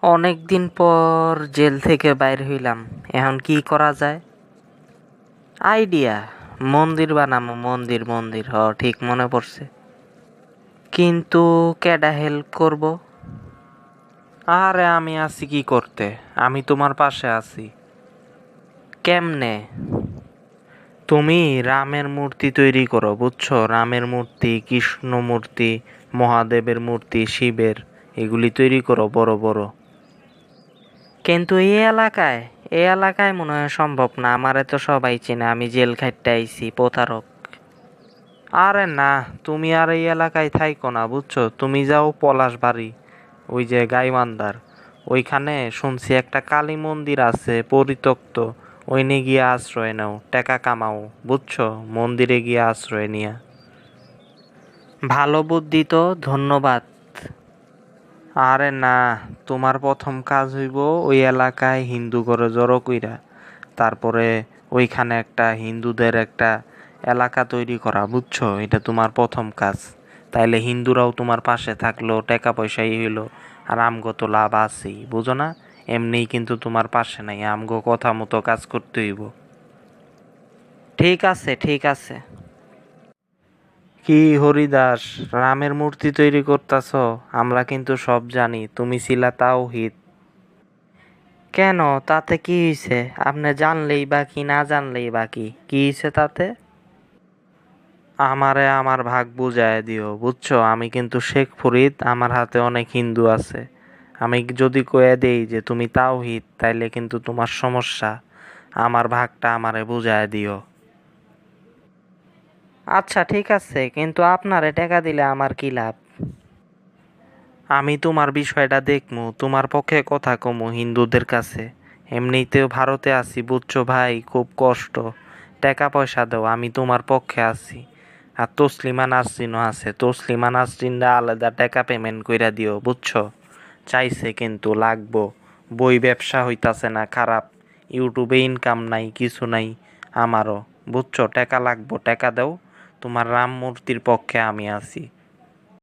অনেক দিন পর জেল থেকে বাইর হইলাম। এখন কি করা যায়? আইডিয়া, মন্দির বানামো। মন্দির মন্দির ঠিক মনে পড়ছে। কিন্তু কেডা হেল্প করব? আরে আমি আছি কি করতে, আমি তোমার পাশে আছি। কেমনে? তুমি রামের মূর্তি তৈরি করো, বুঝছো? রামের মূর্তি, কৃষ্ণ মূর্তি, মহাদেবের মূর্তি, শিবের, এগুলি তৈরি করো বড় বড়। কিন্তু এই এলাকায় মনে হয় সম্ভব না। আমারে তো সবাই চেনে, আমি জেল খাটতে আইছি, প্রতারক। আরে না, তুমি আর এই এলাকায় থাইকো না, বুঝছো? তুমি যাও পলাশবাড়ি, ওই যে গাইবান্ধার ওইখানে শুনছি একটা কালী মন্দির আছে পরিত্যক্ত। ওইনে গিয়ে আশ্রয় নাও, টাকা কামাও, বুঝছো? মন্দিরে গিয়ে আশ্রয় নিয়া। ভালো বুদ্ধি তো, ধন্যবাদ। আরে না, তোমার প্রথম কাজ হইব ওই এলাকায় হিন্দু ঘরে জড়ো কইরা, তারপরে ওইখানে একটা হিন্দুদের একটা এলাকা তৈরি করা, বুঝছো? এটা তোমার প্রথম কাজ। তাইলে হিন্দুরাও তোমার পাশে থাকলো, টাকা পয়সাই হইলো, আর আমগো তো লাভ আছেই, বুঝো না? এমনিই কিন্তু তোমার পাশে নাই, আমগো কথা মতো কাজ করতে হইব। ঠিক আছে, ঠিক আছে। কি হরিদাস, রামের মূর্তি তৈরি করতাছ? আমরা কিন্তু সব জানি তুমি ছিলা তাওহীদ। কেন, তাতে কি হইছে? আপনি জানলেই বা কি, না জানলেই বা কি, কি হইছে তাতে? আমারে আমার ভাগ বুঝায় দিও, বুঝছো? আমি কিন্তু শেখ ফরিদ, আমার হাতে অনেক হিন্দু আছে। আমি যদি কয়ে দেই যে তুমি তাওহীদ, তাইলে কিন্তু তোমার সমস্যা। আমার ভাগটা আমারে বুঝায় দিও। আচ্ছা ঠিক আছে, কিন্তু আপনারে টাকা দিলে আমার কি লাভ? আমি তোমার বিষয়টা দেখমু, তোমার পক্ষে কথা কমু হিন্দুদের কাছে। এমনিতেও ভারতে আছি, বুঝছো ভাই? খুব কষ্ট। টাকা পয়সা দাও, আমি তোমার পক্ষে আছি। আর তসলিমা নাসরিনও আছে, তসলিমা নাসরিনরা আলাদা টাকা পেমেন্ট কইরা দিও, বুঝছো? চাইছে কিন্তু লাগবো। বই ব্যবসা হইতাছে না, খারাপ। ইউটিউবে ইনকাম নাই, কিছু নাই আমারও, বুঝছো? টাকা লাগবো, টাকা দাও। তোমার রাম মূর্তির পক্ষে আমি আছি।